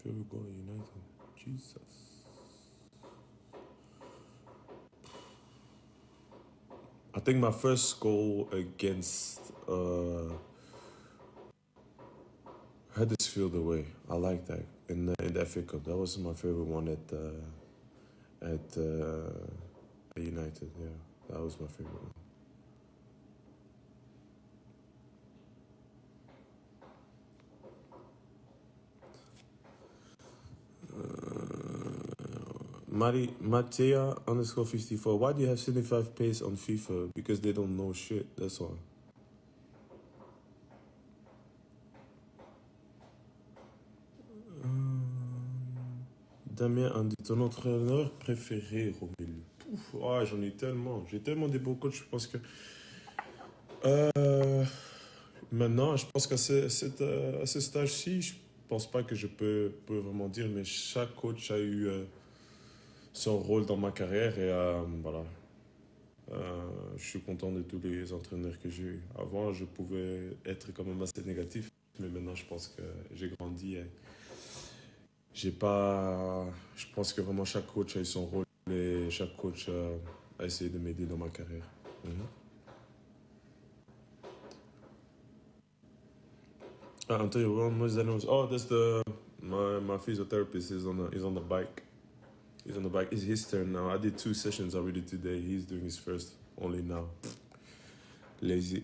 favorite goal at United? Jesus. I think my first goal against Huddersfield away. I like that in the FA Cup. That was my favorite one at United. Yeah, that was my favorite one. Matea underscore 54. Why do you have 75 pace on FIFA? Because they don't know shit. That's all. Damien dit ton entraîneur préféré, Romelu. Pouf, oh, j'en ai tellement. J'ai tellement des beaux coachs. Je pense que maintenant, je pense qu'à ce stage-ci, je pense pas que je peux vraiment dire, mais chaque coach a eu son rôle dans ma carrière et voilà. Je suis content de tous les entraîneurs que j'ai eu. Avant, je pouvais être quand même assez négatif, mais maintenant, je pense que j'ai grandi et j'ai pas. Je pense que vraiment chaque coach a eu son rôle et chaque coach a essayé de m'aider dans ma carrière. I'll tell you one more. Oh, that's my physiotherapist is on the bike. He's on the bike. It's his turn now. I did 2 sessions already today. He's doing his first only now. Lazy.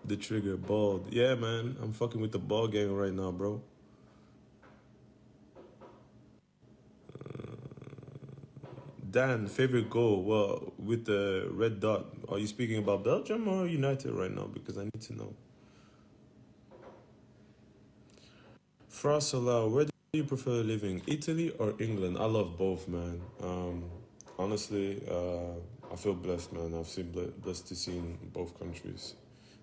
The trigger, bald. Yeah, man. I'm fucking with the ball gang right now, bro. Dan, favorite goal? Well, with the red dot. Are you speaking about Belgium or United right now? Because I need to know. Frasala, where do you prefer living? Italy or England? I love both, man. Honestly, I feel blessed, man. I've been blessed to see in both countries.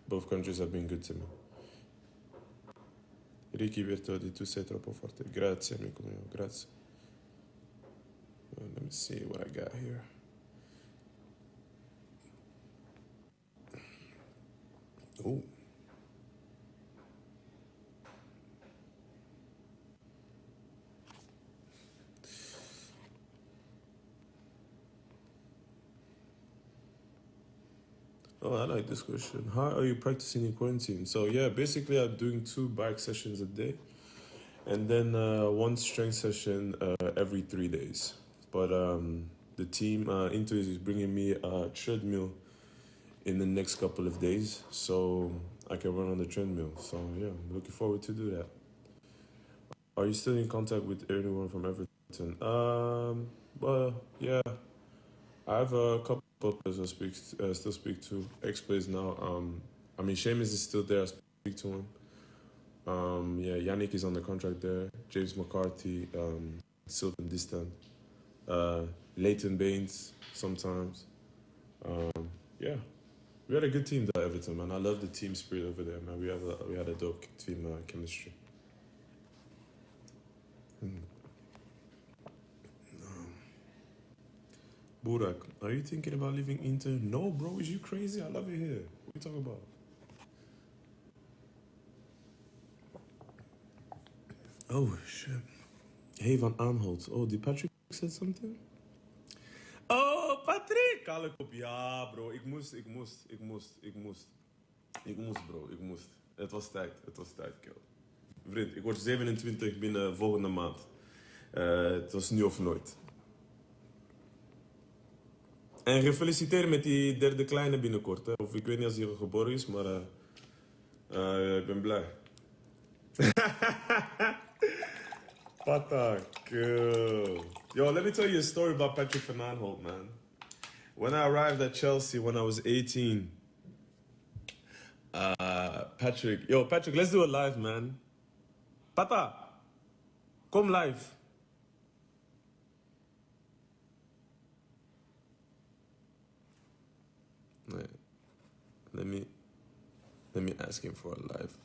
Both countries have been good to me. Ricky Bertodi, tu sei troppo forte. Grazie, amico mio. Grazie. Let me see what I got here. Oh. Oh, I like this question. How are you practicing in quarantine? So yeah, basically I'm doing 2 bike sessions a day, and then 1 strength session every 3 days. But the team Inter is bringing me a treadmill in the next couple of days, so I can run on the treadmill. So yeah, I'm looking forward to do that. Are you still in contact with anyone from Everton? Well, yeah, I have a couple of players I still speak to. Ex-players now. I mean, Seamus is still there. I speak to him. Yeah, Yannick is on the contract there. James McCarthy, Sylvan Distant. Leighton Baines sometimes. Yeah, we had a good team there, Everton, man. I love the team spirit over there, man. We had a dope team chemistry. Burak, are you thinking about leaving Inter? No, bro, is you crazy? I love it here. What are you talking about? Oh, shit. Hey, Van Aanholt. Oh, did Patrick say something? Oh, Patrick! Kale kop. Ja, bro. Ik moest, bro. Ik moest. Het was tijd, kill. Vriend, ik word 27 binnen volgende maand. Het was nu of nooit. En gefeliciteerd met die 3e kleine binnenkort. Hè. Of ik weet niet als hij al geboren is, maar ik ben blij. Patak. Yo, let me tell you a story about Patrick Van Aanholt, man. When I arrived at Chelsea when I was 18, Patrick, let's do it live, man. Pata, come live. Let me ask him for a live.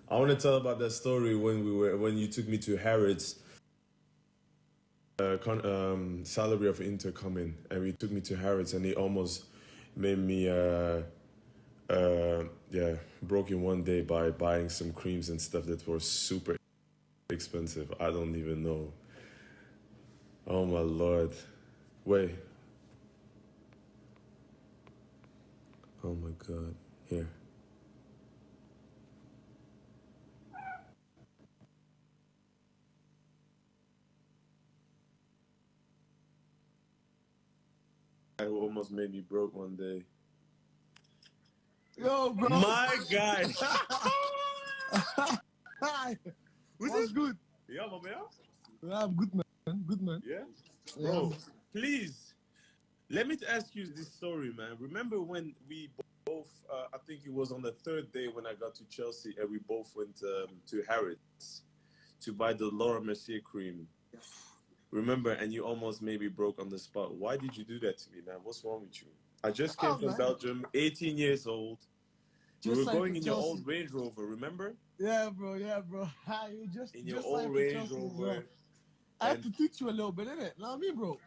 I want to tell about that story when you took me to Harrods salary of Inter come in, and we took me to Harrods, and he almost made me broke in one day by buying some creams and stuff that were super expensive. I don't even know. Oh my lord. Wait. Oh my god. Here. I almost made me broke one day. Yo, bro. My guy. Hi. Who's What's it? good? Yeah, my man. Yeah, I'm good, man. Good, man. Yeah? Yeah. Bro, please, let me ask you this story, man. Remember when we both, I think it was on the third day when I got to Chelsea, and we both went to Harrods to buy the Laura Mercier cream. Remember, and you almost maybe broke on the spot. Why did you do that to me, man? What's wrong with you? I just came from man. Belgium, 18 years old. We Just were like going for in your Chelsea. old Range Rover, remember? Yeah, bro. Yeah, bro. You just In your just old like Range Chelsea as Rover. well. I have to teach you a little bit, innit? Know what I mean, bro?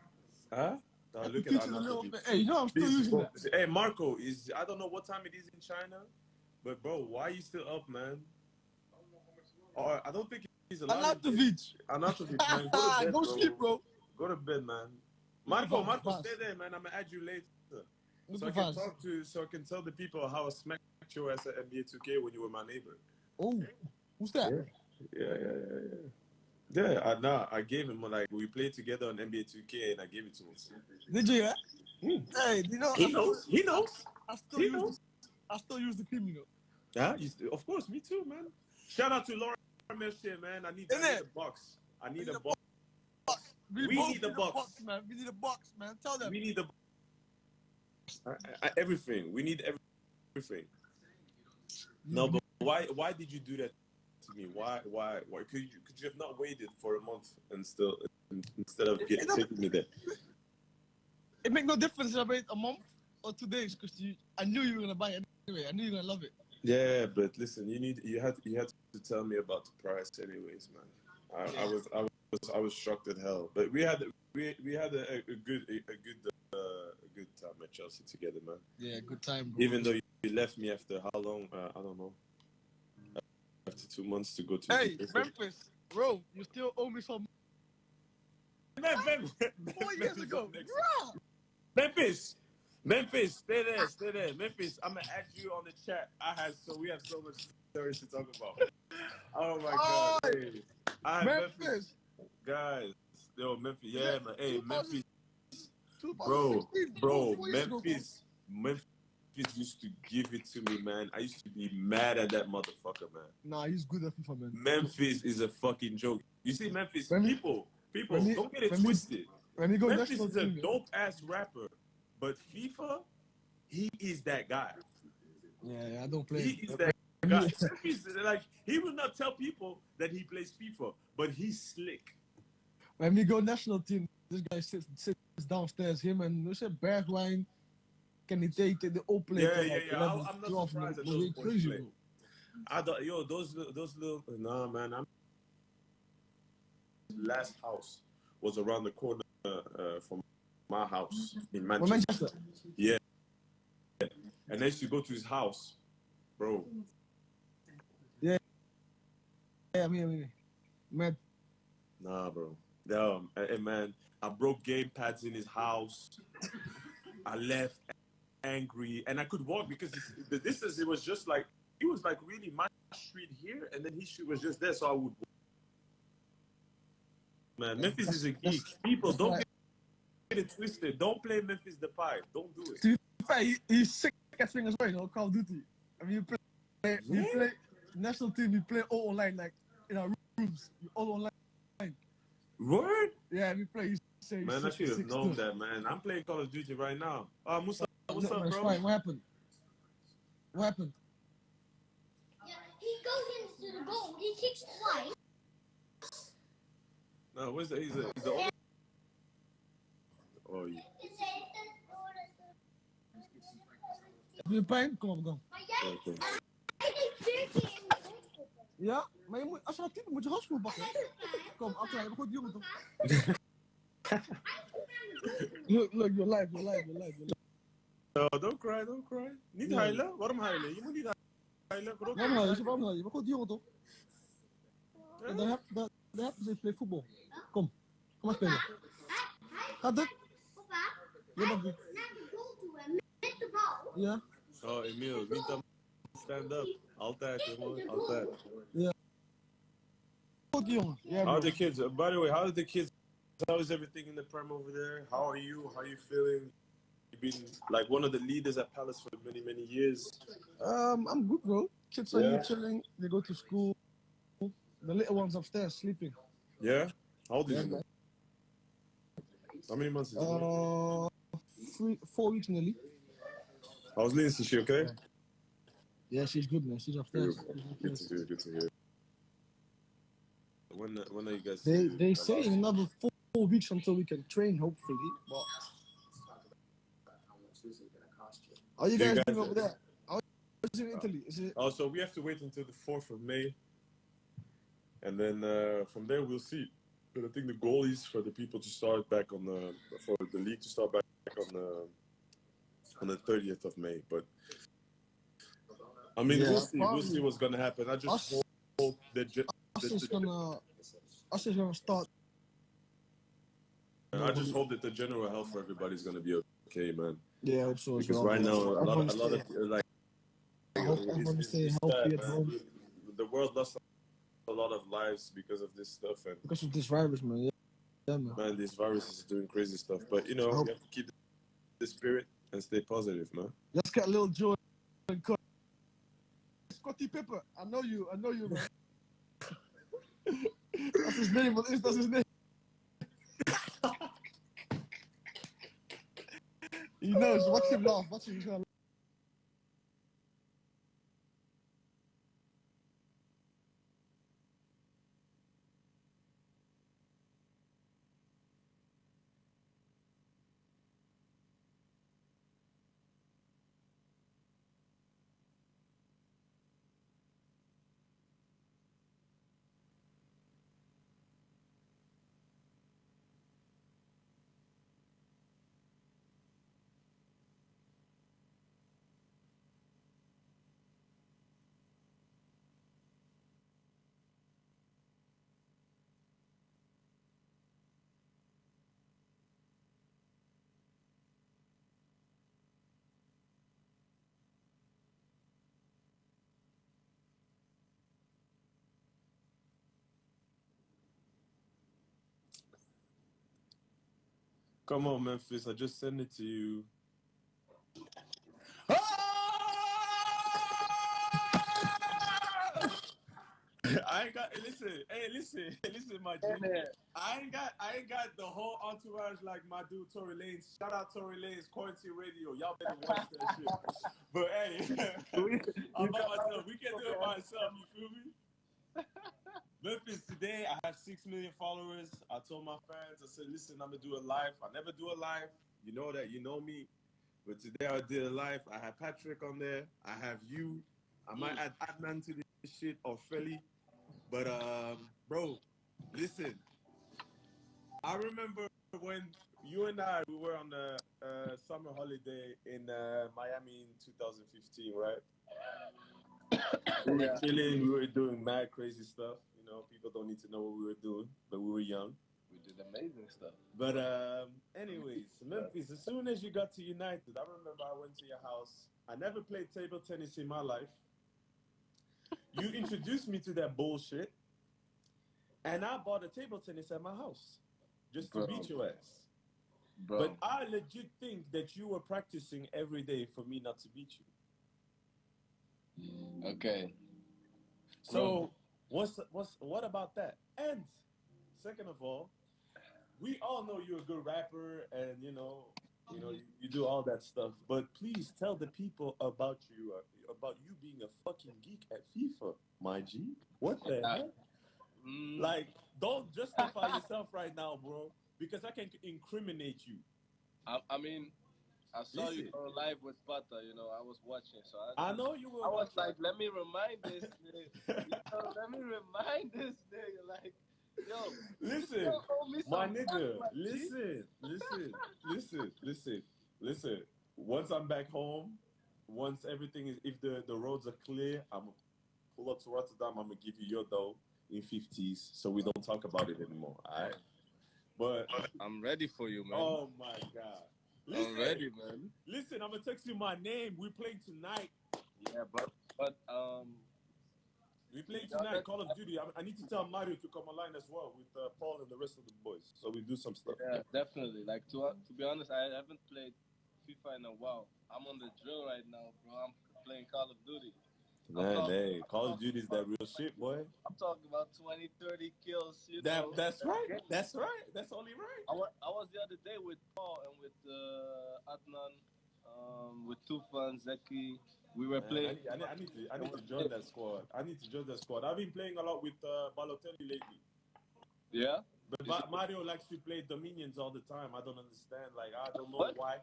Huh? I have Look to at teach you a little Anatoly. bit. Hey, you know I'm still Please, using bro. that. Hey, Marco, I don't know what time it is in China, but bro, why are you still up, man? Or I don't think he's allowed. Anatovic. Anatovic, man. Go to bed, Go bro. sleep, bro. Go to bed, man. Marco, Fast. stay there, man. I'm gonna add you later. Look So I fast. can tell the people how I smacked your ass at NBA 2K when you were my neighbor. Oh, who's that? Yeah. I gave him, like, we played together on NBA 2K, and I gave it to him. Did you, yeah? Hey, you know, He knows. I still use the cream, you know. Yeah, of course, me too, man. Shout out to Laura Mercier, man. I need a box. I need a box. We need a box, man. We need a box, man. Tell them. We need a everything. We need everything. No, but why did you do that to me? Why? Could you have not waited for a month instead of taking me there? It makes no difference if I wait a month or 2 days because I knew you were gonna buy it anyway. I knew you were gonna love it. Yeah, but listen, you had to tell me about the price, anyways, man. I was shocked at hell, but we had a good time at Chelsea together, man. Yeah, good time, bro. Even though you left me after how long? I don't know. After 2 months to go to. Hey, Memphis, bro, you still owe me some. 4 years ago, bro. Memphis, stay there. Memphis, I'm gonna add you on the chat. We have so much stories to talk about. Oh my god. Hey. Memphis. Guys, yo, Memphis, yeah, man. Hey, Memphis, bro, Memphis used to give it to me, man. I used to be mad at that motherfucker, man. Nah, he's good at FIFA, man. Memphis is a fucking joke. You see, Memphis, people, don't get it twisted. Memphis is a dope-ass rapper, but FIFA, he is that guy. Yeah, I don't play. He is that guy. Memphis, like, he will not tell people that he plays FIFA, but he's slick. When we go national team, this guy sits downstairs. Him and Bergwijn, Kenny Tate, they all play. Yeah. I'm not surprised that those boys play. I don't, those little. Nah, man. Last house was around the corner from my house in Manchester. Yeah. And I used to go to his house, bro. Yeah, I mean, man. Nah, bro. No, hey, man. I broke game pads in his house. I left angry, and I could walk because the distance. It was just like he was like really my street here, and then his street was just there, so I would. Man, Memphis is a geek. People don't get it twisted. Don't play Memphis the Pipe. Don't do it. To be fair, he's sick at things as well. You know, Call of Duty. I mean, you play national team. You play all online, like in our rooms. You all online. Word? Yeah, we play. Man, I should have known that, man. I'm playing Call of Duty right now. Musa, what's up, bro? Fine. What happened? Yeah, he goes into the goal. He kicks twice. No, where's the? He's the. Oh, yeah. Heb je pijn? Kom op, dan. Okay. Ja, maar als je gaat typen moet je handschoenen pakken. Kom, altijd, je bent goed jongen toch? Look, you're live. No, don't cry. Niet huilen. Waarom huilen? Je moet niet huilen. Waarom huilen? Je bent gewoon die jongen toch? Daar hebben ze play voetbal. Kom maar spelen. Gaat het? Papa, Je bent die. naar de goal toe en met de bal. Ja. Oh, Emiel, niet dan stand up. Altijd, jongen. Altijd. Ja. Goed, die jongen. Ja, How bro. are the kids? By the way, how are the kids? How is everything in the Prem over there? How are you? How are you feeling? You've been like one of the leaders at Palace for many, many years. I'm good, bro. Kids are here chilling. They go to school. The little one's upstairs sleeping. Yeah? How old is he? How many months is he? 4 weeks nearly. How's Lindsay? Is she okay? Yeah, she's good, man. She's upstairs. Good to hear. When are you guys? They say in another 4 weeks until we can train, hopefully. But how are you guys doing over there? How is it in Italy? Is it? Oh, so we have to wait until the 4th of May, and then from there we'll see. But I think the goal is for the people to start back for the league to start back on the 30th of May. But I mean, we'll see what's gonna happen. I just hope that Us is gonna start. I just hope that the general health for everybody is gonna be okay, man. Yeah, I hope so. Because right now, a lot of like, I hope everyone stay healthy at home. The world lost a lot of lives because of this stuff, and Because of this virus, man. Yeah, man. man, this virus is doing crazy stuff. But you know, we have to keep the spirit and stay positive, man. Let's get a little joy and cut. Scotty Pepper, I know you, man. That's his name. What is that's his name? He knows. Watch him laugh. Watch him. He's gonna laugh. Come on, Memphis. I just sent it to you. I ain't got listen, my G. I ain't got the whole entourage like my dude Tory Lanez. Shout out Tory Lanez, Quarantine Radio. Y'all better watch that shit. But hey, I'm by myself. We can do it by ourselves. You feel me? Memphis, today I have 6 million followers. I told my fans, I said, listen, I'm gonna do a live. I never do a live. You know that, you know me. But today I did a live. I had Patrick on there. I have you. I might add Adnan to this shit or Philly. But bro, listen. I remember when you and I we were on a summer holiday in Miami in 2015, right? We were chilling. We were doing mad crazy stuff. You know, people don't need to know what we were doing, but we were young. We did amazing stuff. But anyways, Memphis. As soon as you got to United, I remember I went to your house. I never played table tennis in my life. You introduced me to that bullshit, and I bought a table tennis at my house just to beat your ass. Bro. But I legit think that you were practicing every day for me not to beat you. Okay. So what about that? And second of all, we all know you're a good rapper, and you know you do all that stuff. But please tell the people about you being a fucking geek at FIFA, my G. What the heck? Like, don't justify yourself right now, bro, because I can incriminate you. I mean, I saw you go live with Pata, you know, I was watching, so I know you were. I was like, let me remind this nigga, let me remind this nigga, like, Yo, Listen, yo, owe me my some nigga, money, G. listen. Once I'm back home, once everything is, if the roads are clear, I'm gonna pull up to Rotterdam. I'm gonna give you your dough in 50s, so we don't talk about it anymore. All right? But I'm ready for you, man. oh my god, I'm ready, man. listen, I'm gonna text you my name. We're playing tonight. Yeah, but We play tonight, Call of Duty. I need to tell Mario to come online as well with Paul and the rest of the boys, so we do some stuff. yeah, definitely. Like to be honest, I haven't played FIFA in a while. I'm on the drill right now, bro. I'm playing Call of Duty. Man, hey, Call of Duty is that real shit, boy. I'm talking about 20, 30 kills, you know. That's right. That's right. That's only right. I was the other day with Paul and with Adnan, with Tufan, Zeki. We were playing. I need to join that squad. I need to join that squad. I've been playing a lot with Balotelli lately. Yeah? But Mario likes to play Dominions all the time. I don't understand. Like, I don't know why.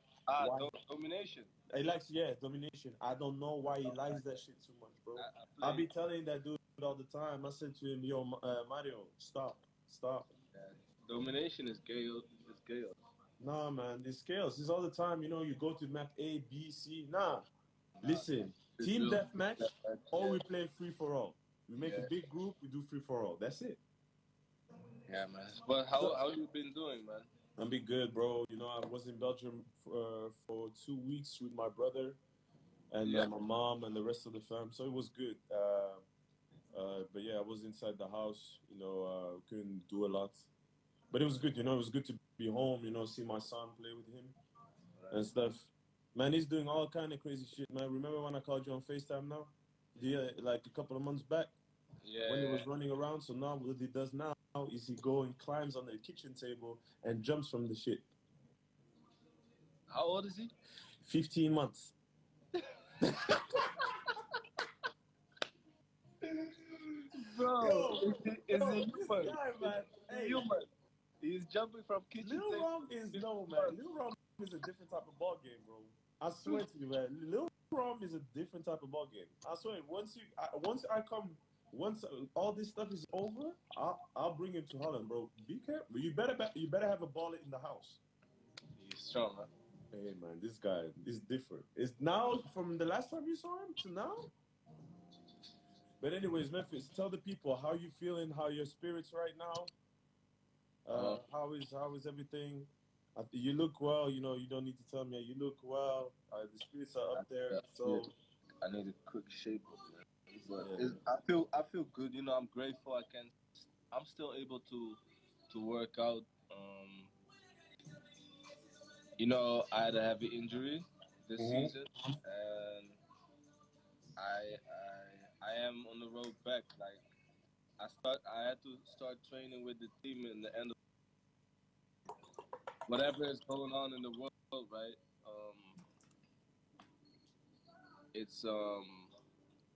Domination. He likes, domination. I don't know why he likes that shit too much, bro. I be telling that dude all the time. I said to him, yo, Mario, stop. Yeah. Domination is gay. It's gay. Nah, man, this chaos. It's all the time. You know, you go to map A, B, C. Listen, team deathmatch, or we play free for all. We make a big group, we do free for all. That's it. Yeah, man. But how you been doing, man? I'm be good, bro. You know, I was in Belgium for 2 weeks with my brother and my mom and the rest of the fam. So it was good. But yeah, I was inside the house. You know, couldn't do a lot. But it was good. You know, it was good to be home. You know, see my son, play with him and stuff. Man, he's doing all kind of crazy shit, man. Remember when I called you on FaceTime now? Yeah, like a couple of months back. Yeah. When he was running around. So now what he does now is he climbs on the kitchen table and jumps from the shit. How old is he? 15 months. Bro, is he this human? guy, man. Hey, human. He's jumping from kitchen Lil table. Rom is man. Lil Rom is a different type of ball game, bro. I swear to you, man. Lil Rom is a different type of ball game. I swear. Once all this stuff is over, I'll bring him to Holland, bro. Be careful. You better have a ball in the house. He's strong, huh? Hey, man, this guy is different. It's now from the last time you saw him to now. But anyways, Memphis, tell the people how you feeling, how your spirits right now. How is everything? You look well. You know, you don't need to tell me. You look well. The spirits are up there. So I need a quick shape up, man. But I feel good. You know, I'm grateful. I'm still able to work out. You know, I had a heavy injury this season, and I am on the road back. Like I had to start training with the team in the end of whatever is going on in the world, right? It's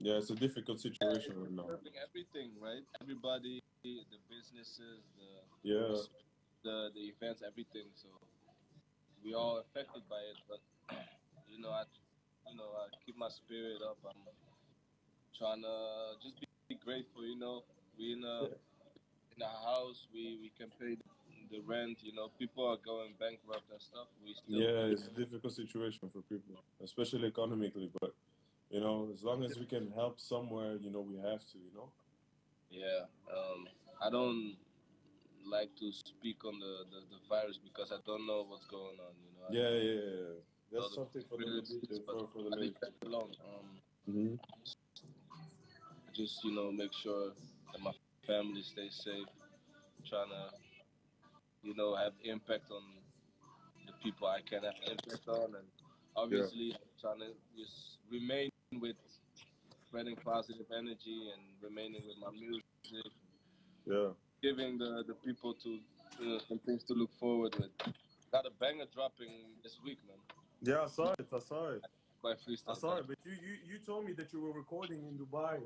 yeah, it's a difficult situation right now. everything, right? Everybody, the businesses, the events, everything. So we all affected by it, but you know, I keep my spirit up. I'm trying to just be grateful. You know, we in a house, we can pay the rent. You know, people are going bankrupt and stuff. We still It's a difficult situation for people, especially economically. But you know, as long as we can help somewhere, you know, we have to. You know. Yeah. I don't like to speak on the virus because I don't know what's going on. You know. Yeah. That's something for the leave that alone. Just make sure that my family stays safe. Trying to have impact on the people I can have impact on, and obviously trying to just remain with spreading positive energy and remaining with my music. Yeah. Giving the people to some things to look forward with. Got a banger dropping this week, man. Yeah, I saw it. By freestyle. I saw it, but you told me that you were recording in Dubai,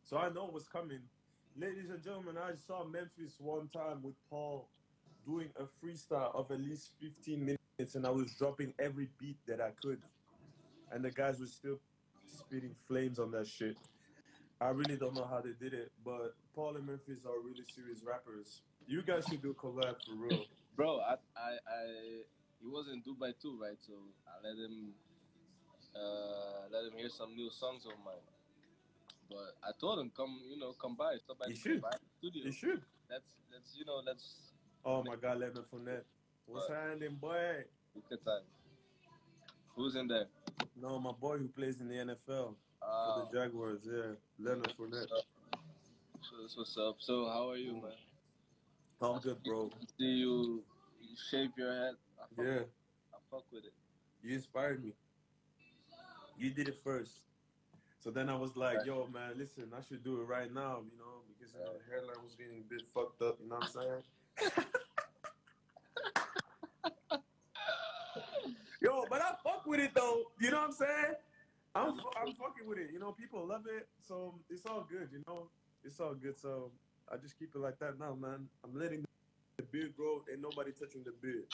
so I know what's coming. Ladies and gentlemen, I saw Memphis one time with Paul doing a freestyle of at least 15 minutes, and I was dropping every beat that I could, and the guys were still spitting flames on that shit. I really don't know how they did it, but Paul and Memphis are really serious rappers. You guys should do a collab for real. Bro, he was in Dubai too, right? So I let him hear some new songs of mine. But I told him, come by, stop by, You should. by the studio. You should. Let's. Oh my God, let me Fournette. What's happening, boy? Look at time. Who's in there? No, my boy who plays in the NFL for the Jaguars. Yeah, Leonard Fournette. So that's what's up. So how are you, man? I'm good, bro. See you shave your head. I fuck with it. You inspired me. You did it first. So then I was like, yo, man, listen, I should do it right now, you know, because the hairline was getting a bit fucked up, you know what I'm saying? Yo, but I fuck with it though, you know what I'm saying? I'm fucking with it, you know, people love it, so it's all good, you know? It's all good, so I just keep it like that now, man. I'm letting the beard grow, ain't nobody touching the beard.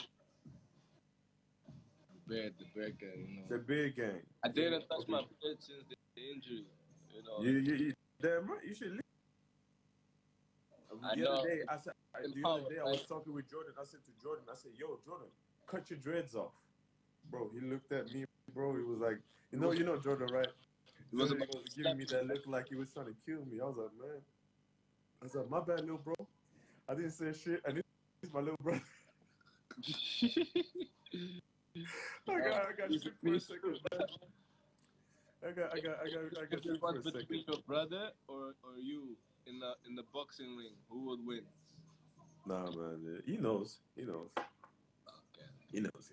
The beard gang, you know. The beard gang. I didn't touch my beard since the injury, you know. You damn right, you should leave. The other day, I was talking with Jordan. I said to Jordan, yo, Jordan, cut your dreads off. Bro, he looked at me, bro. He was like, you know Jordan, right? He was giving me that look like he was trying to kill me. I was like, man. I was like, my bad, little bro. I didn't say shit. And this is my little brother. I got shook for a second, man. I got shook for a second. Between your brother or you in the boxing ring, who would win? Nah, man. He knows. Okay. He knows.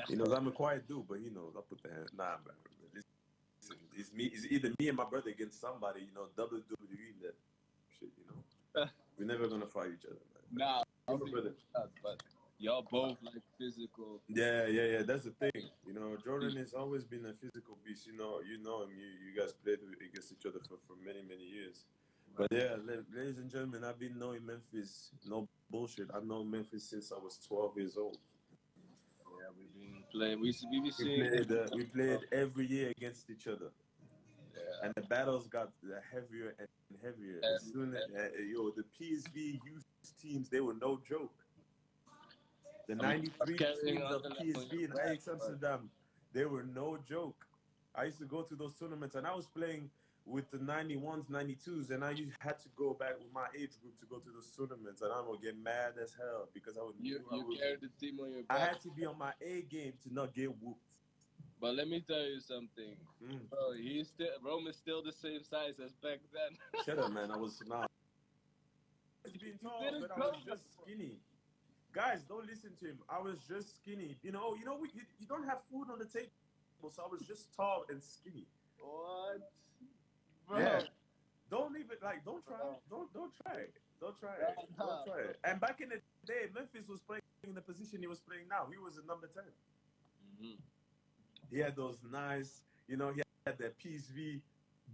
He knows I'm a quiet dude, but he knows. I put the hand. Nah, man. Listen, it's me. It's either me and my brother against somebody. You know, WWE that shit. You know, we're never gonna fight each other, man. Nah, brother. But y'all both like physical. Yeah. That's the thing. You know, Jordan has always been a physical beast. You know him. You guys played against each other for many years. But yeah, ladies and gentlemen, I've been knowing Memphis. No bullshit. I've known Memphis since I was 12 years old. Yeah, we've been playing. We played every year against each other. Yeah. And the battles got heavier and heavier. As soon as the PSV youth teams, they were no joke. The 93 teams of PSV and Ajax Amsterdam, they were no joke. I used to go to those tournaments, and I was playing with the 91s, 92s, and I had to go back with my age group to go to those tournaments, and I would get mad as hell because I would. You carried the team on your back. I had to be on my A game to not get whooped. But let me tell you something, bro. Rome is still the same size as back then. Shut up, man. I was not. He's been tall, but I was just skinny. Guys, don't listen to him. I was just skinny. You don't have food on the table, so I was just tall and skinny. What? Bro. Yeah. Don't even don't try it. Don't try it. Don't try it. Don't try it. And back in the day, Memphis was playing in the position he was playing now. He was a number 10. Mm-hmm. He had those nice, he had that PSV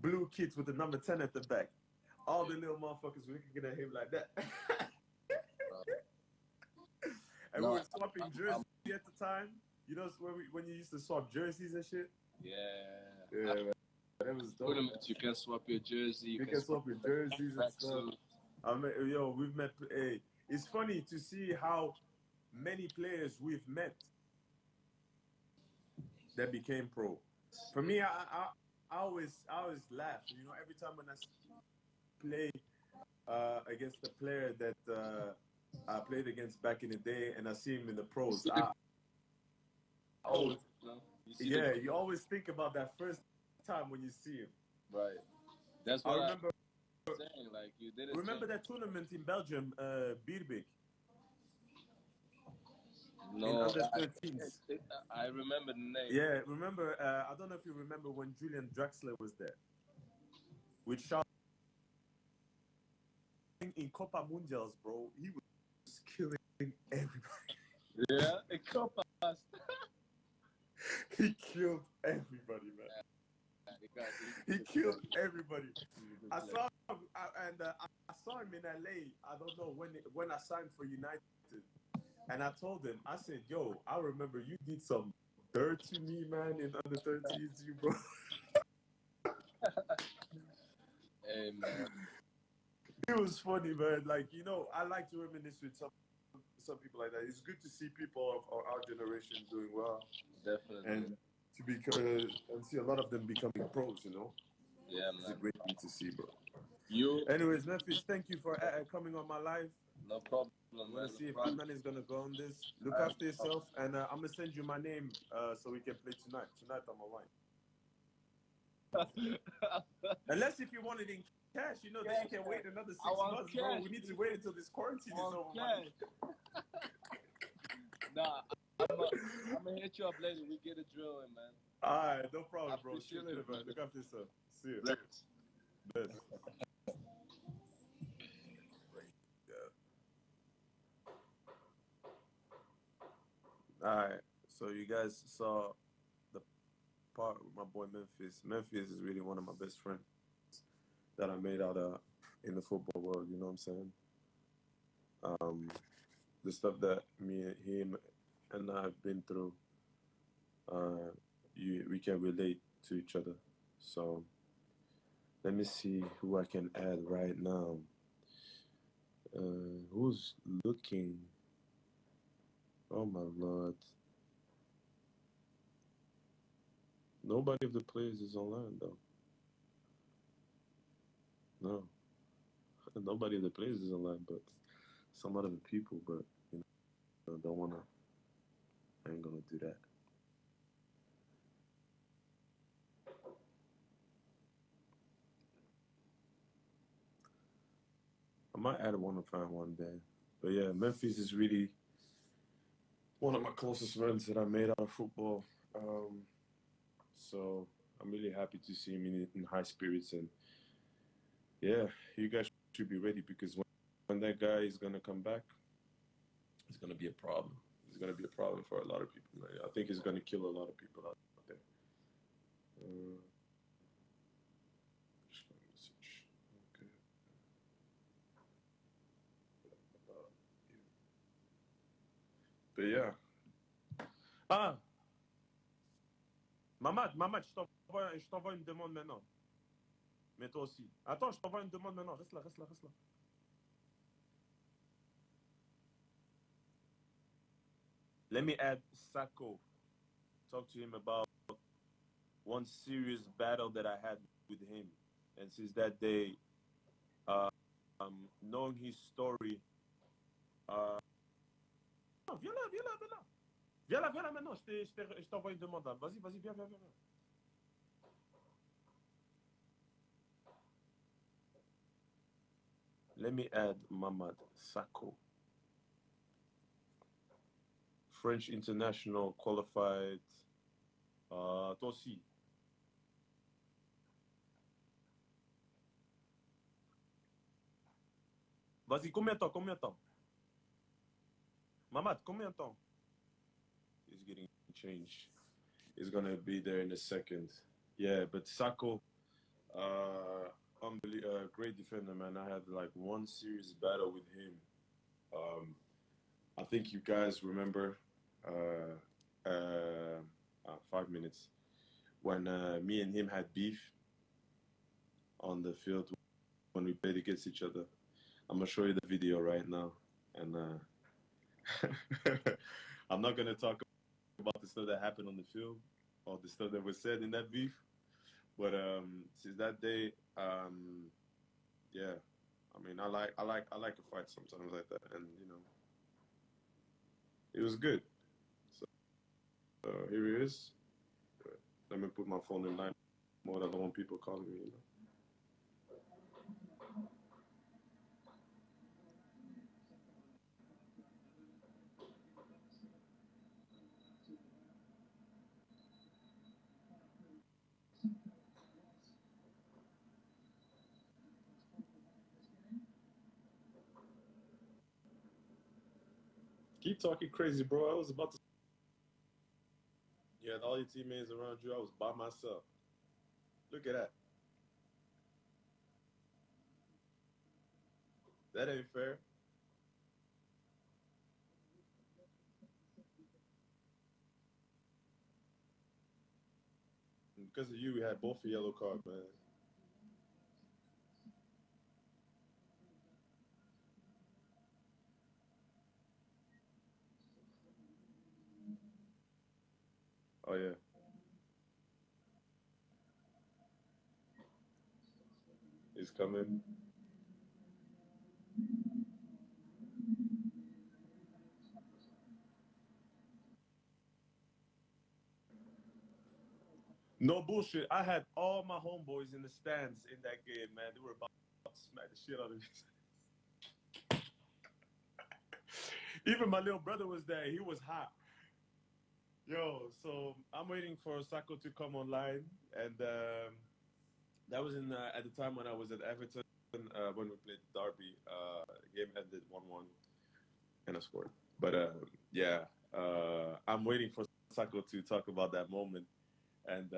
blue kits with the number 10 at the back. All the little motherfuckers were looking at him like that. And we were swapping jerseys at the time. You know when you used to swap jerseys and shit? Yeah. Man. That was dope. You can swap your jersey. You can swap your jerseys and stuff. We've met. Hey, it's funny to see how many players we've met that became pro. For me, I always laugh. Every time when I play against the player that I played against back in the day, and I see him in the pros. You always think about that first time when you see him. Right. That's what I remember. Saying, like, you didn't remember that tournament in Belgium, Bierbik? No, in under 13s. I remember the name. Yeah, remember? I don't know if you remember when Julian Draxler was there. With Charles in Copa Mundials, bro. He was killing everybody. Yeah, in Copa. He killed everybody, man. He killed everybody. I saw him in LA. I don't know when I signed for United, and I told him, I said, "Yo, I remember you did some dirt to me, man, in under 13s, you bro." Hey, man. It was funny, man. Like, you know, I like to reminisce with some people like that. It's good to see people of our generation doing well. Definitely. And and see a lot of them becoming pros, you know. Yeah, It's a man. great thing to see, bro. You? Anyways, Memphis, thank you for coming on my live. No problem, I'm man. gonna see if Batman is gonna go on this. Look after yourself, and I'm gonna send you my name so we can play tonight. Tonight I'm online. Unless if you want it in cash, you know, then you can wait another 6 months, bro. We need to wait until this quarantine is over, man. Nah, I'm gonna hit you up later. We get a drill in, man. All right, no problem, bro. See you later, man. Look after yourself. See you. Bless. All right, so you guys saw the part with my boy Memphis. Memphis is really one of my best friends that I made out in the football world. You know what I'm saying? The stuff that him, and I have been through, we can relate to each other. So let me see who I can add right now. Who's looking? Oh my lord! Nobody of the players is online though. No, nobody of the players is online, but some other people. But you know, don't wanna. I ain't gonna do that. I might add one to find one day. But yeah, Memphis is really one of my closest friends that I made out of football. So I'm really happy to see him in high spirits. And yeah, you guys should be ready because when that guy is going to come back, it's going to be a problem. It's going to be a problem for a lot of people. Man. I think it's going to kill a lot of people out there. Okay. But yeah. Ah, Mamad, je t'envoie une demande maintenant. Mais toi aussi. Attends, je t'envoie une demande maintenant. Reste là, reste là, reste là. Let me add Sako. Talk to him about one serious battle that I had with him. And since that day, knowing his story, non, viens là, viens là, viens là. Viens là maintenant, je t'envoie une demande. Vas-y, vas-y, viens, viens, viens. Let me add Mamad Sako. French international qualified. Toi aussi. Vas-y, combien de temps? Mamad, combien de temps? He's getting changed. He's gonna be there in a second. Yeah, but Sako, great defender, man. I had like one serious battle with him. I think you guys remember 5 minutes when me and him had beef on the field when we played against each other. I'm gonna show you the video right now, and I'm not gonna talk about the stuff that happened on the field or the stuff that was said in that beef. But since that day, yeah, I mean, I like a fight sometimes like that, and you know, it was good. So here he is. Let me put my phone in line mode. I don't want people calling me. You know. Keep talking crazy, bro. I was about to. You had all your teammates around you. I was by myself. Look at that. That ain't fair. And because of you, we had both a yellow card, man. Oh yeah. He's coming. No bullshit. I had all my homeboys in the stands in that game, man. They were about to smack the shit out of me. Even my little brother was there. He was hot. Yo, so I'm waiting for Sako to come online, and that was in at the time when I was at Everton when we played Derby. The game ended 1-1, and I scored. But yeah, I'm waiting for Sako to talk about that moment, and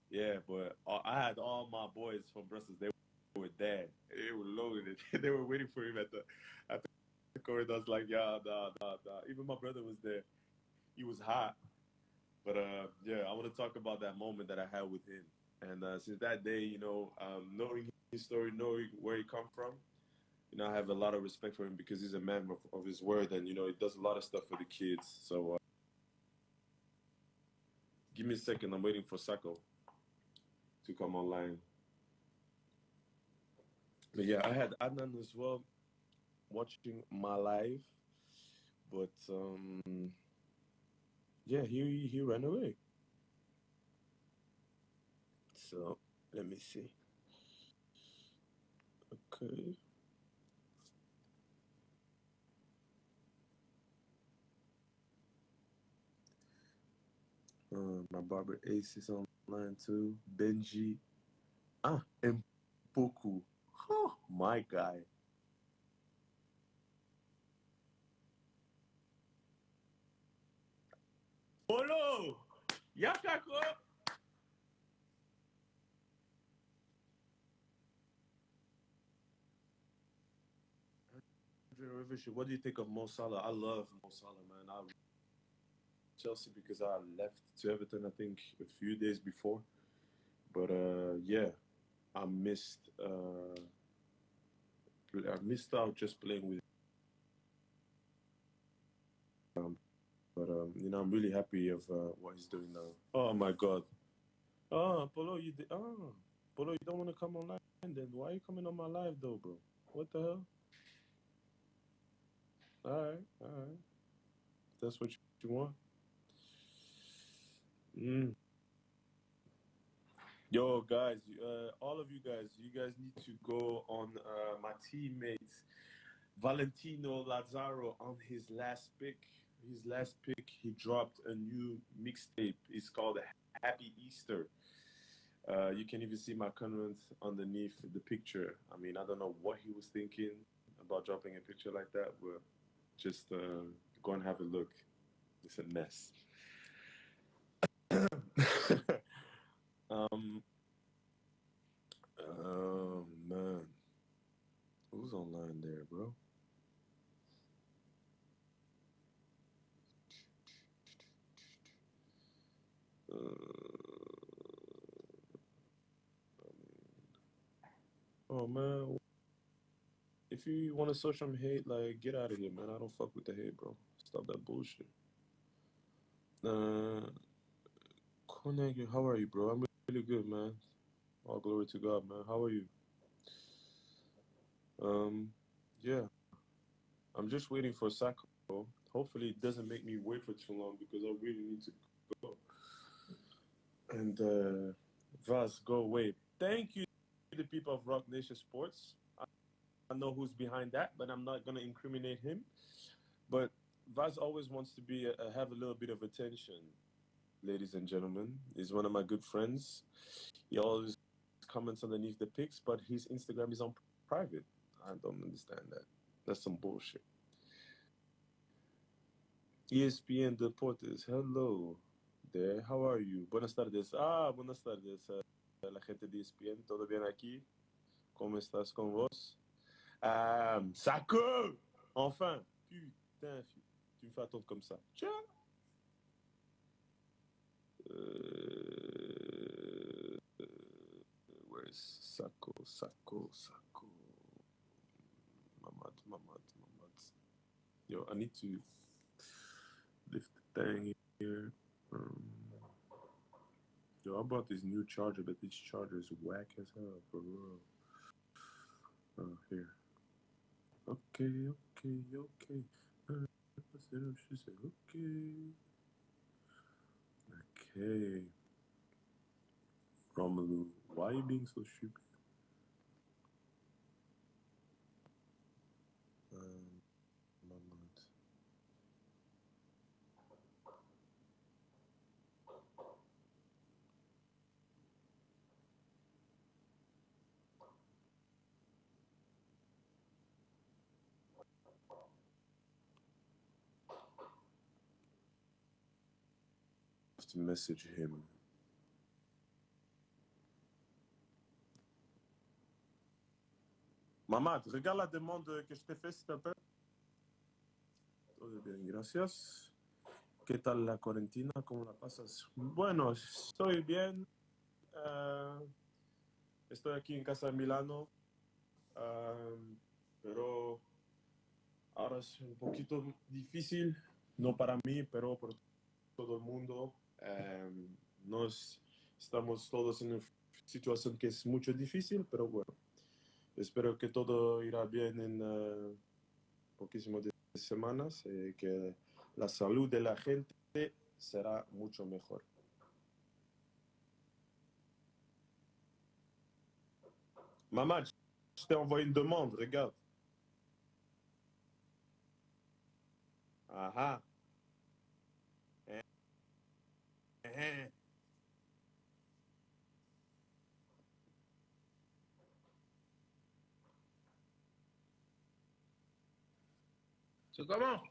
yeah, but I had all my boys from Brussels. They were there. They were loaded. They were waiting for him at the corridors. Like, yeah, nah. Even my brother was there. He was hot. But yeah, I want to talk about that moment that I had with him. And since that day, knowing his story, knowing where he come from, I have a lot of respect for him because he's a man of his word, and he does a lot of stuff for the kids. So give me a second. I'm waiting for Sako to come online. But yeah, I had Adnan as well watching my live, but yeah, he ran away. So let me see. Okay. My barber Ace is online too. Benji. Mpoku. Oh, my guy. Polo! Yakako! What do you think of Mo Salah? I love Mo Salah, man. I Chelsea because I left to Everton, I think, a few days before. But yeah, I missed out just playing with him. But I'm really happy of what he's doing now. Oh my God. Oh, Polo, Polo, you don't want to come online then? Why are you coming on my live though, bro? What the hell? All right. That's what you want. Yo, guys, all of you guys need to go on my teammate Valentino Lazzaro on his last pick. His last pick, he dropped a new mixtape. It's called Happy Easter. You can even see my comments underneath the picture. I mean, I don't know what he was thinking about dropping a picture like that, but just go and have a look. It's a mess. Oh man, who's online there, bro? Oh man, if you want to search some hate, like get out of here, man. I don't fuck with the hate, bro. Stop that bullshit. Konegi, how are you, bro? I'm really good, man. All glory to God, man. How are you? Yeah, I'm just waiting for Sako. Hopefully, it doesn't make me wait for too long because I really need to go. And Vaz, go away. Thank you to the people of Rock Nation Sports. I know who's behind that, but I'm not gonna incriminate him. But Vaz always wants to have a little bit of attention, ladies and gentlemen. He's one of my good friends. He always comments underneath the pics, but his Instagram is on private. I don't understand that. That's some bullshit. ESPN Deportes, hello there. How are you? Buenas tardes. Buenas tardes. La gente de ESPN, ¿todo bien aquí? ¿Cómo estás con vos? Sako! Enfin! Putain, tu me fais attendre comme ça. Ciao! Where's Sako? Mamad. Yo, I need to lift the thing here. Yo, I bought this new charger, but this charger is whack as hell, for real. Oh, here. Okay. She said, okay. Okay. Romelu, why are you being so stupid? To message him. Mamad, regarde la demande que je t'ai fait, s'il te plaît. Todo bien, gracias. ¿Qué tal la cuarentena? ¿Cómo la pasas? Bueno, estoy bien. Estoy aquí en casa de Milano. Pero ahora es un poquito difícil. No para mí, pero por todo el mundo. Estamos todos en una situación que es mucho difícil, pero bueno, espero que todo irá bien en poquísimas semanas y que la salud de la gente será mucho mejor. Maman, je t'ai envoyé une demande, regarde. Ah. C'est comment?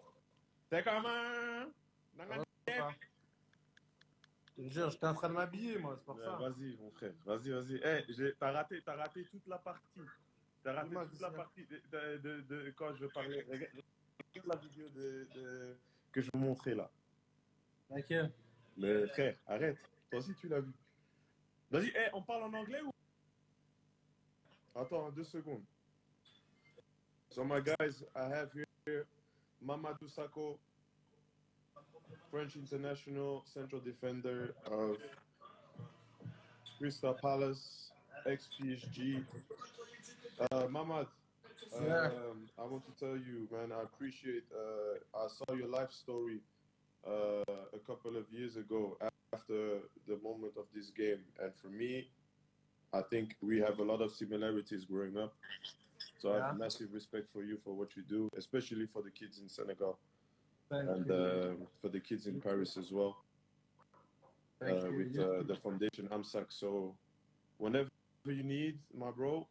C'est comment? Je te jure, j'étais en train de m'habiller, moi, c'est pour ça. Vas-y, mon frère, vas-y. Hey, t'as raté toute la partie. T'as raté toute la partie de quand je parlais. Regarde la vidéo que je vous montrais là. Laquelle? Mais frère, arrête. Toi aussi, tu l'as vu. Vas-y, hey, on parle en anglais ou... Attends, 2 secondes. So, my guys, I have here Mamadou Sakho, French international central defender of Crystal Palace, ex-PSG. Mamad, I want to tell you, man, I appreciate, I saw your life story a couple of years ago after the moment of this game. And for me, I think we have a lot of similarities growing up. So I have massive respect for you for what you do, especially for the kids in Senegal. Thank you. For the kids in Paris as well. With the foundation AMSAC. So whenever you need, my bro.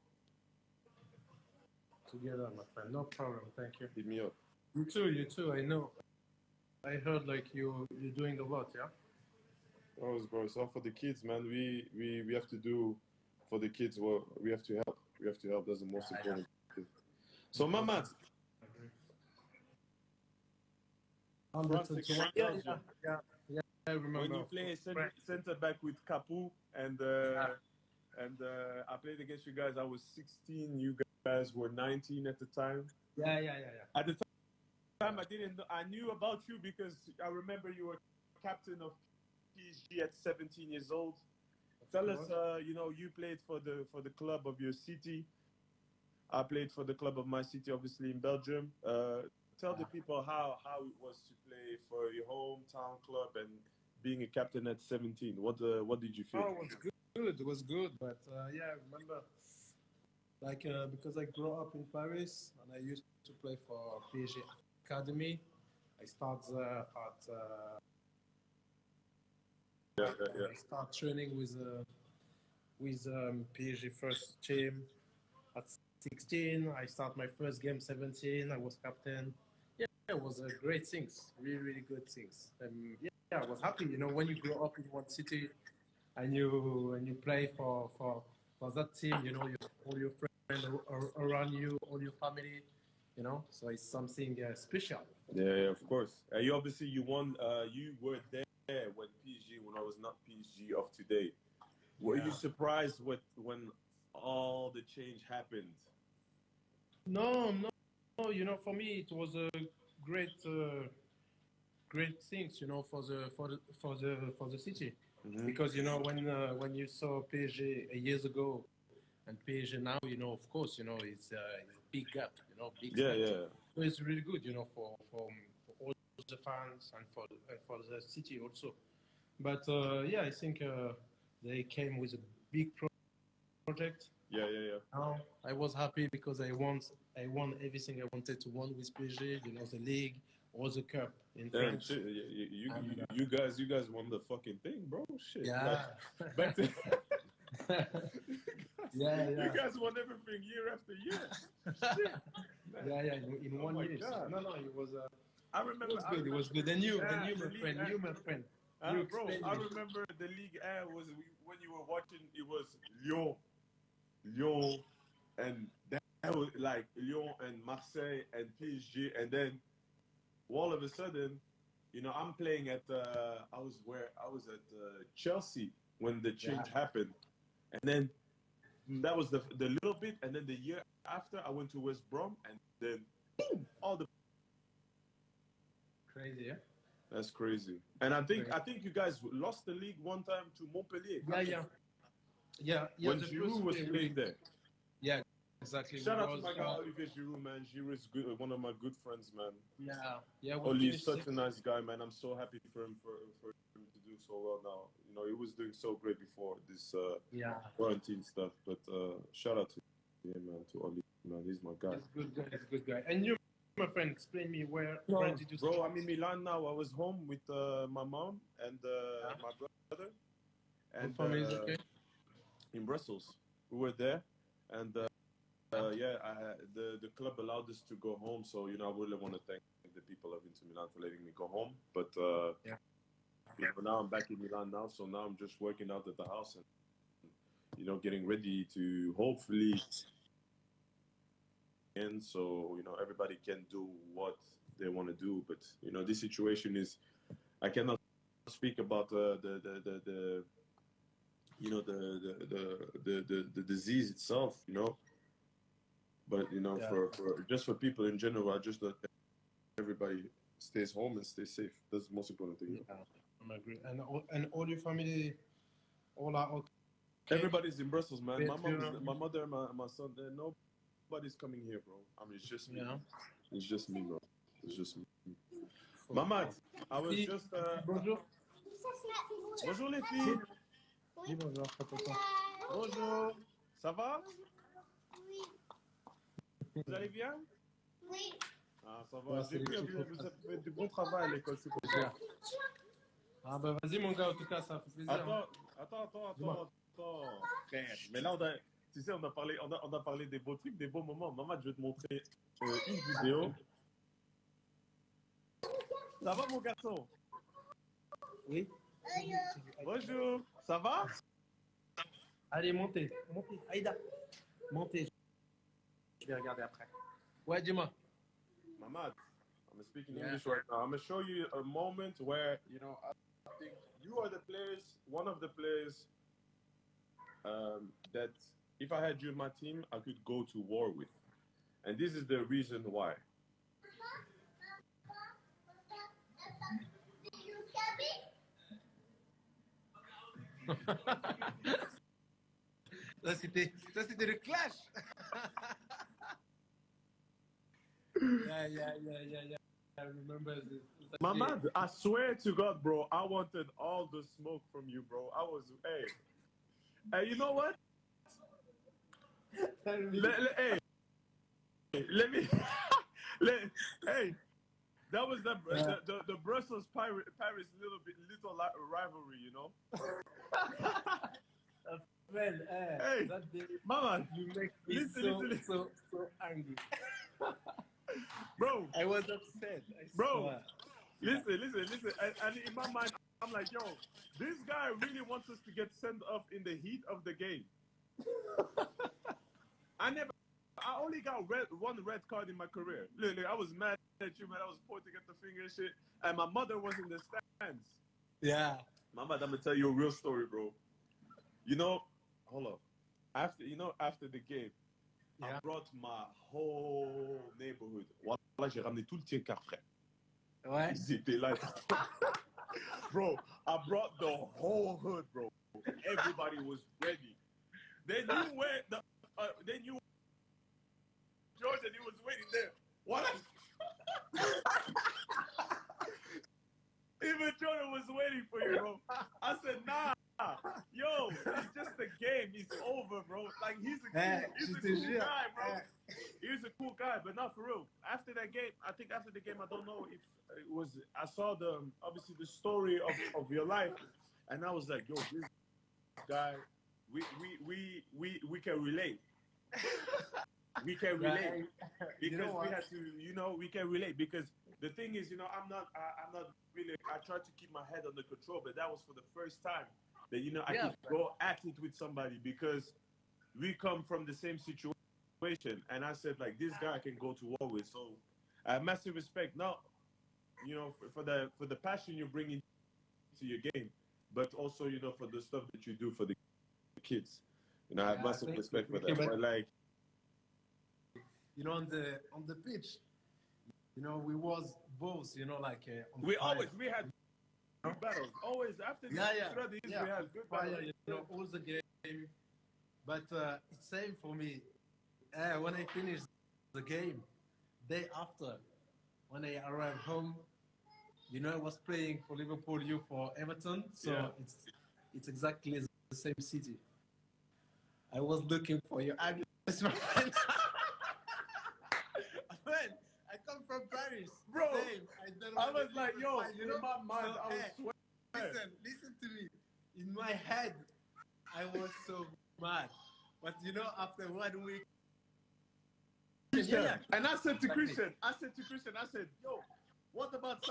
Together, my friend. No problem. Thank you. Hit me up. You too. I know. I heard like you're doing a lot, yeah? Oh, bro. So for the kids, man, we have to do for the kids. Well, we have to help. We have to help. That's the most important thing. So, Mamad. Yeah, I remember. When you play center back with Capu and I played against you guys, I was 16. You guys were 19 at the time. Yeah. At the time, I knew about you because I remember you were captain of PSG at 17 years old. Tell us, you played for the club of your city. I played for the club of my city, obviously in Belgium. Tell the people how it was to play for your hometown club and being a captain at 17. What did you feel? Oh, it was good. It was good. But I remember, like, because I grew up in Paris and I used to play for PSG Academy. I started at. I start training with PSG first team at 16. I start my first game 17. I was captain. Yeah, it was great things. Really good things. I was happy. When you grow up in one city and you play for that team, all your friends around you, all your family, so it's something special. Yeah, of course. You won. You were there when I was not PSG of today. Were you surprised when all the change happened? No. For me, it was a great great things, you know, for the city. Because you know when you saw PSG years ago and PSG now, you know, of course, you know, it's a big gap, you know, big Yeah, step. yeah. So it's really good, you know, for all the fans and for the city also. But yeah, I think they came with a big project. Yeah. I was happy because I won everything I wanted to win with PSG, you know, the league or the cup in Damn, France. shit. You guys won the fucking thing, bro. Shit. Yeah. Like, back to Yeah. You guys won everything year after year. Shit. Yeah. In Oh 1 my year. God. No, it was. I remember. It was good. And you, Yeah, my friend. bro, I remember the League A was when you were watching. It was Lyon, and that was like Lyon and Marseille and PSG, and then all of a sudden, you know, I'm playing at. I was at Chelsea when the change happened, and then that was the little bit, and then the year after I went to West Brom, and then boom, all the. Crazy, yeah. That's crazy. And I think you guys lost the league one time to Montpellier. Yeah. When Giroud was playing there. Yeah, exactly. Shout out to my guy Olivier Giroud, man. Giroud is good, one of my good friends, man. Yeah. Oli is such a nice guy, man. I'm so happy for him to do so well now. You know, he was doing so great before this quarantine stuff. But shout out to him, man, to Oli, man. He's my guy. He's a good guy. And you, my friend, explain me where did you bro, start? I'm in Milan now. I was home with my mom and my brother. And okay. In Brussels. We were there. And the club allowed us to go home. So, you know, I really want to thank the people of Inter Milan for letting me go home. But you know, now I'm back in Milan now. So now I'm just working out at the house and, you know, getting ready to hopefully... And so, you know, everybody can do what they want to do, but you know, this situation is, I cannot speak about the you know, the disease itself, you know, but you know, for people in general, I just that everybody stays home and stays safe. That's the most important thing. Yeah, I agree. And all your family, all are okay. Everybody's in Brussels, man. My mother, my son, nobody's coming here, bro. I mean, it's just me. It's just me, bro. It's just me. Mamad, I was just... Bonjour. Bonjour les filles. Dis bonjour, papa. Bonjour. Ça va? Oui. Vous allez bien? Oui. Ah, ça va. J'ai vu, vous avez fait du bon travail à l'école, c'est pour ça. Ah bah vas-y mon gars, en tout cas, ça fait plaisir. Attends. Frère, mais là, tu sais, on a parlé des beaux trucs, des beaux moments. Maman, je vais te montrer une vidéo. Ça va, mon garçon? Oui. Bonjour. Ça va? Allez, montez. Aïda, montez. Je vais regarder après. Ouais, dis-moi. Mamad, I'm speaking English right now. I'm going to show you a moment where, you know, I think you are the players, one of the players that if I had you in my team, I could go to war with. And this is the reason why. Ça, c'était le clash. Yeah. I remember this. Mamad, I swear to God, bro, I wanted all the smoke from you, bro. I was, hey, you know what? Let me, hey, that was the Brussels Paris little rivalry, you know. Man, hey, that day, Mama, you make me listen. so angry. Bro, I was upset. Bro, listen. And in my mind, I'm like, yo, this guy really wants us to get sent off in the heat of the game. I only got one red card in my career. Look, I was mad at you, man. I was pointing at the finger and shit. And my mother was in the stands. Yeah. Mama, I'm gonna tell you a real story, bro. You know, hold up. After the game, I brought my whole neighborhood. Voilà, j'ai ramené tout le tiers car frère. Ouais. Ils étaient là. Bro, I brought the whole hood, bro. Everybody was ready. They knew where they knew George and he was waiting there. What? Even Jordan was waiting for you, bro. I said, nah, yo, it's just a game. It's over, bro. Like, he's a cool guy, bro. He's a cool guy, but not for real. After that game, I think after the game, I don't know if it was, I saw obviously the story of your life, and I was like, yo, this guy, we can relate. We can relate because we had to, we can relate because the thing is, I'm not really. I tried to keep my head under control, but that was for the first time that I could go at it with somebody because we come from the same situation, and I said like this guy I can go to war with. So I have massive respect, not for the passion you bring into your game, but also for the stuff that you do for the kids. I have massive respect for that. But like. On the pitch, we was both, like on we fire. had good battles. Always after the studies, we had good fire, battles. All the game. But it's same for me. When I finished the game, day after, when I arrived home, I was playing for Liverpool, you for Everton, so it's exactly the same city. I was looking for you. I'm my friend. Man, I come from Paris, bro. I was like, yo, in my mind, I was sweating. Listen to me. In my head, I was so mad. But after 1 week, and I said to Christian, yo, what about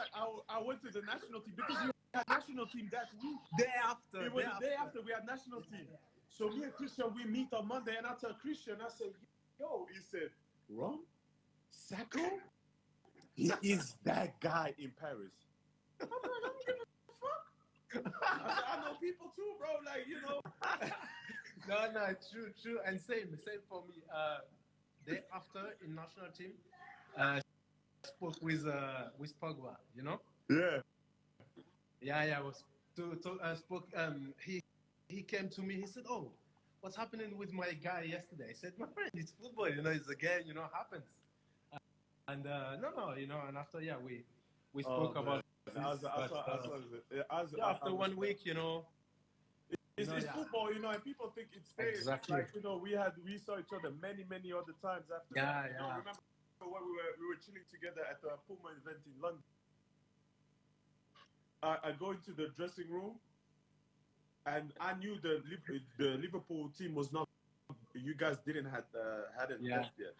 I went to the national team because we had national team that week. Day after. It was the day after we had national team. So me and Christian, we meet on Monday, and I tell Christian, I said, yo, he said, Ron? Sacco? He is that guy in Paris. I'm like, I don't give a fuck. I know people too, bro. Like, No, true. And same for me. Day after in national team, spoke with Pogba, Yeah. Yeah, was spoke. He came to me. He said, "Oh, what's happening with my guy yesterday?" I said, "My friend, it's football. It's a game. Happens." And no, and after we spoke about this. After 1 week, It's football, and people think it's fair. Exactly. Like, we saw each other many other times after that. Remember when we were chilling together at the Puma event in London? I go into the dressing room, and I knew the Liverpool team was not. You guys hadn't left yet.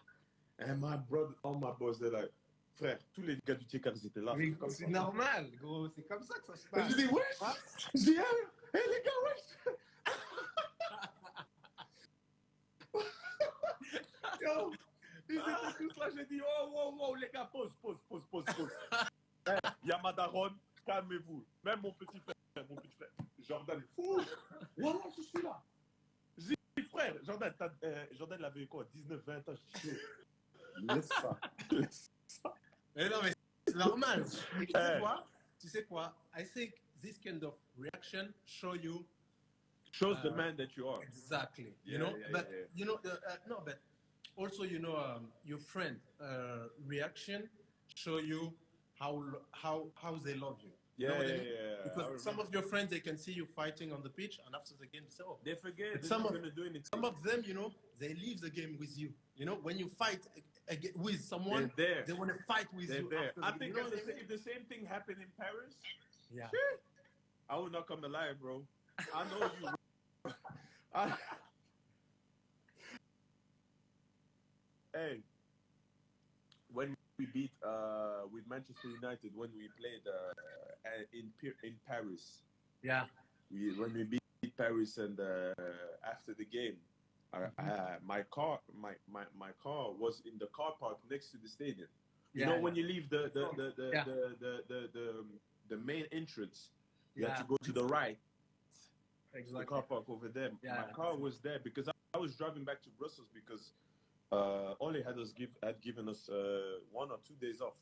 And my brother, all my boys, they're like, frère, tous les gars du Tiekar, ils étaient là. Oui, c'est normal, gros, c'est comme ça que ça se passe. Je dis, wesh! Je dis, hey les gars, wesh! Yo! Ils étaient tous là, j'ai dit, wow, les gars, pause. Yamadaron, calmez-vous. Même mon petit frère, Jordan, fou! Voilà, je suis là. Je dis, frère, Jordan l'avait quoi, 19-20 ans, je dis, laisse ça. Mais non, mais c'est normal. Tu sais quoi? I think this kind of reaction shows the man that you are. Exactly. But but also your friend reaction show you how they love you. Because some of your friends, they can see you fighting on the pitch, and after the game, they forget. But some of them, they leave the game with you. When you fight with someone, they want to fight with you. I think if the same thing happened in Paris, I would not come alive, bro. I know you. Hey, when we beat with Manchester United, when we played in Paris, when we beat Paris, and after the game, my car was in the car park next to the stadium. When you leave the main entrance, you have to go to the right. Exactly. The car park over there. My car was there because I was driving back to Brussels because Ole had given us 1 or 2 days off.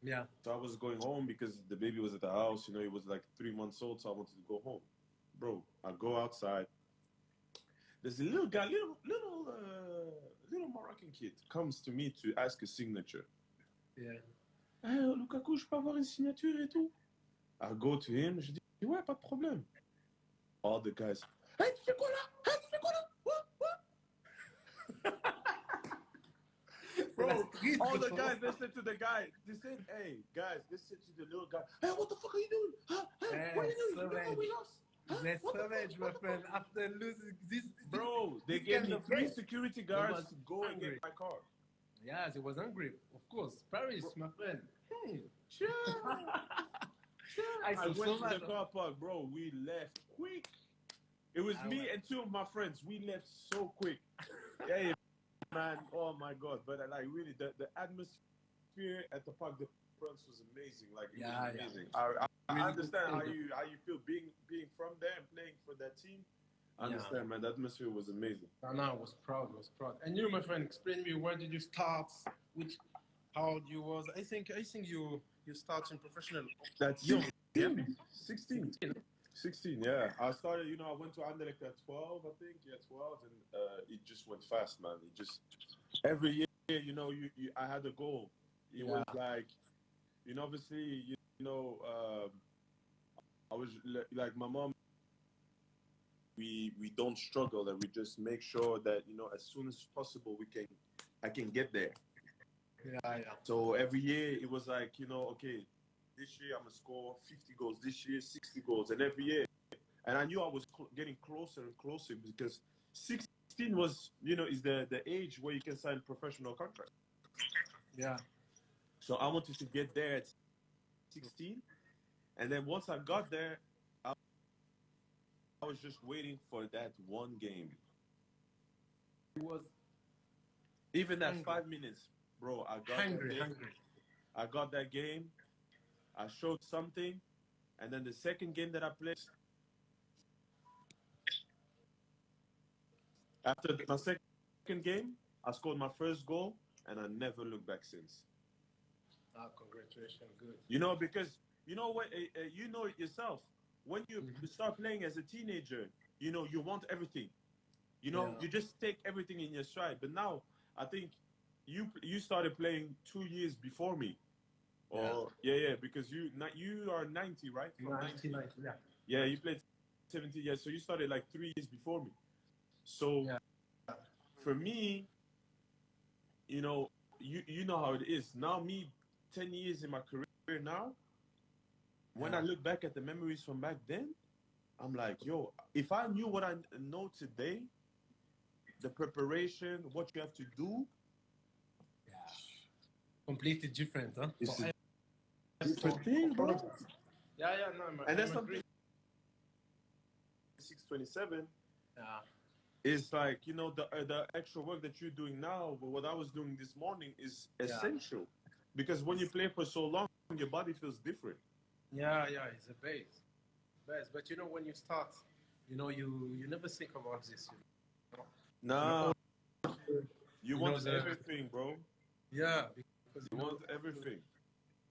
Yeah. So I was going home because the baby was at the house. You know, he was like 3 months old, so I wanted to go home. Bro, I go outside. There's a little guy, little Moroccan kid comes to me to ask a signature. Yeah. Hey, Lukaku, je peux avoir une signature et tout? I go to him, je dis, ouais, pas de problème. All the guys, hey, tu fais quoi là? Hey, tu fais quoi là? What? Bro, all the guys, they said to the guy, they said, hey, guys, they said to the little guy, hey, what the fuck are you doing? Huh? Hey, what are you doing? You know we lost. Huh? They're savage, my friend. After losing this, bro, they this gave kind me of 3 game. security guards to go and angry. get my car. Yes, he was angry, of course. Paris, my friend. Sure. I I saw went so to the car park, bro. We left quick. It was me and 2 of my friends. We left so quick. Hey, man. Oh my God. But like really, the atmosphere at the Parc de France was amazing. Like it was amazing. I understand how you feel being from there and playing for that team. I understand, man. The atmosphere was amazing. No, I was proud. And you, my friend, explain me where did you start? How old you was? I think you start in professional. That's 16. 16, yeah. I started, I went to Anderlecht at 12, I think. Yeah, 12, and it just went fast, man. It just every year, I had a goal. It was like, obviously, I was like my mom. We don't struggle, and we just make sure that as soon as possible I can get there. Yeah. So every year it was like okay, this year I'm gonna score 50 goals. This year 60 goals, and every year, and I knew I was getting closer and closer because 16 was is the age where you can sign professional contract. Yeah. So I wanted to get there at 16, and then once I got there, I was just waiting for that one game. It was even that 5 minutes, bro. I got hungry. I got that game. I showed something, and then the second game that I played, after my second game, I scored my first goal, and I never looked back since. Congratulations, good. Because what, you know it yourself. When you start playing as a teenager, you want everything. You just take everything in your stride. But now, I think you started playing 2 years before me. Or because you are 90, right? From 90, yeah. Yeah, you played 70 years, so you started like 3 years before me. So for me, you know how it is. Now me, 10 years in my career now, when I look back at the memories from back then, I'm like, yo, if I knew what I know today, the preparation, what you have to do, completely different, huh? It's a different thing, bro. Yeah, no, and that's something 627 is like, the extra work that you're doing now, but what I was doing this morning is essential. Because when you play for so long, your body feels different. Yeah, it's a base. But when you start, you never think about this. Nah, you want everything, bro. Yeah, because you want everything,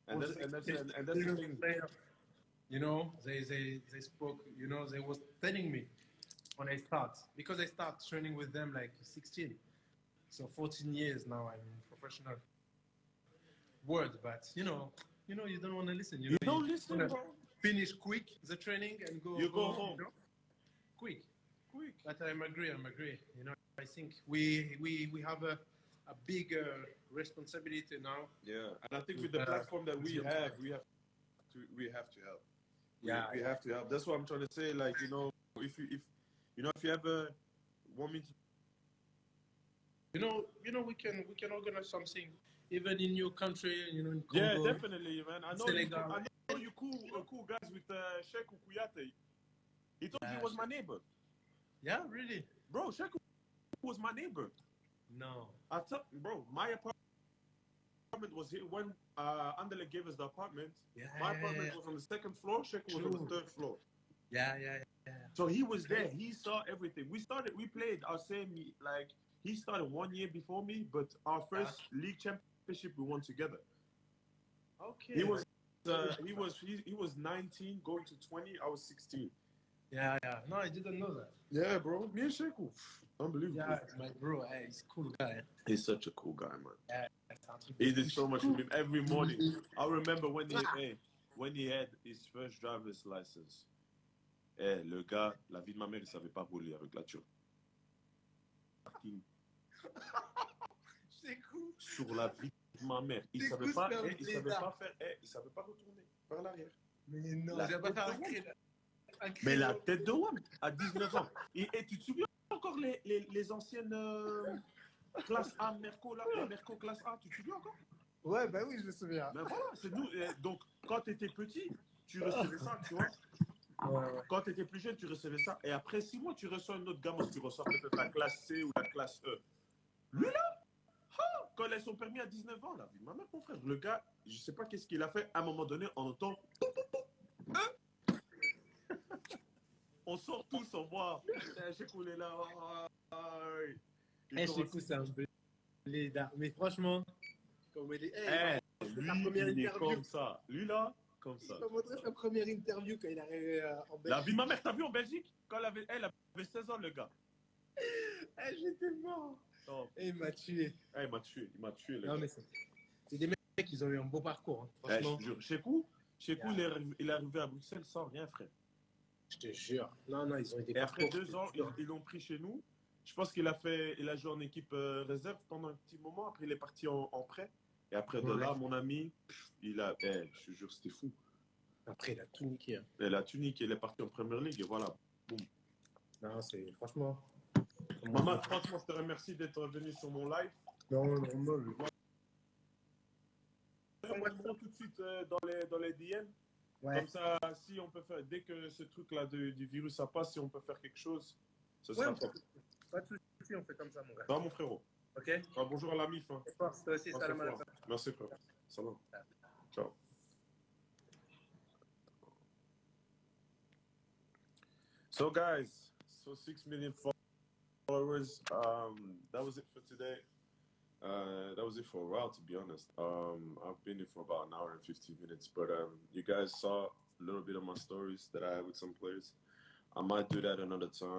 and that's the thing. They spoke. They was telling me when I start, because I start training with them like 16, so 14 years now I'm in professional world. But you don't want to listen. You don't listen, bro. Finish quick the training and go. You go home. Quick. But I agree. I think we have a bigger responsibility now. Yeah, and I think with the platform that we have to help. We have to help. That's what I'm trying to say. Like, if you ever want me to, we can organize something, even in your country. In Congo. Yeah, definitely, man. I know you cool guys with Sheku Kuyate. He told you he was my neighbor. Yeah, really, bro. Sheku was my neighbor. No, bro, my apartment was here when Anderlecht gave us the apartment. My apartment was on the second floor. Sheku was on the third floor. Yeah. So he was there. He saw everything. We played our same, like, he started 1 year before me, but our first league championship we won together. Okay. He was 19 going to 20. I was 16. Yeah. No, I didn't know that. Yeah, bro. Me and Sheku. Unbelievable. Yeah, my bro, he's a cool guy. He's such a cool guy, man. Yeah, he did so much for me every morning. I remember when he had his first driver's license. Le gars, la vie de ma mère, il savait pas rouler avec la voiture. C'est cool. Sur la vie de ma mère, il savait pas retourner par l'arrière. Mais non, il va pas faire un cri. Mais la tête de Wam à 19 ans. Et tu te souviens encore les anciennes classe A Merco là, la Merco classe A, tu te souviens encore? Ouais, bah oui, je me souviens. Ben voilà, c'est nous. Donc quand tu étais petit, tu recevais ça, tu vois. Ouais. Quand tu étais plus jeune, tu recevais ça. Et après 6 mois, tu reçois une autre gamme, tu reçois peut-être la classe C ou la classe E. Lui là, quand il a son permis à 19 ans, là, ma mère, mon frère, le gars, je sais pas qu'est-ce qu'il a fait. À un moment donné, on entend. On sort tous, on voit. J'ai coulé là. Sheku, c'est un blédard. Mais franchement, comme il est. Lui, il est comme ça. Lui là, comme ça. Il m'a montré sa première interview quand il est arrivé en Belgique. La vie de ma mère, t'as vu en Belgique? Quand elle avait 16 ans, le gars. J'étais mort. Oh. Et il m'a tué. Il m'a tué, le non, gars. Mais c'est des mecs qui ont eu un beau parcours. Hein, franchement. Je te jure. Sheku, il est arrivé à Bruxelles sans rien, frère. Je te jure. Non, ils ont été. Et après 2 ans, ils l'ont pris chez nous. Je pense qu'il a joué en équipe réserve pendant un petit moment. Après, il est parti en prêt. Et après de là, mon ami, je te jure, c'était fou. Après, il a tout niqué. Hein. Il a tout niqué. Il est parti en Premier League et voilà. Boum. Non, c'est franchement. Maman, franchement, je te remercie d'être venu sur mon live. Non. On va tout de suite dans les DM. Ouais. Comme ça, si on peut faire, dès que ce truc-là du virus ça passe, si on peut faire quelque chose, ce sera top. Pas de soucis, on fait comme ça, mon gars. Ça va, mon frérot? Ok. Bonjour à la MIF. Hein. Toi aussi, salam alaikum. Merci, frère. Salam. Ciao. So, guys, 6 million followers. That was it for today. That was it for a while, to be honest. I've been here for about an hour and 15 minutes, but you guys saw a little bit of my stories that I had with some players. I might do that another time.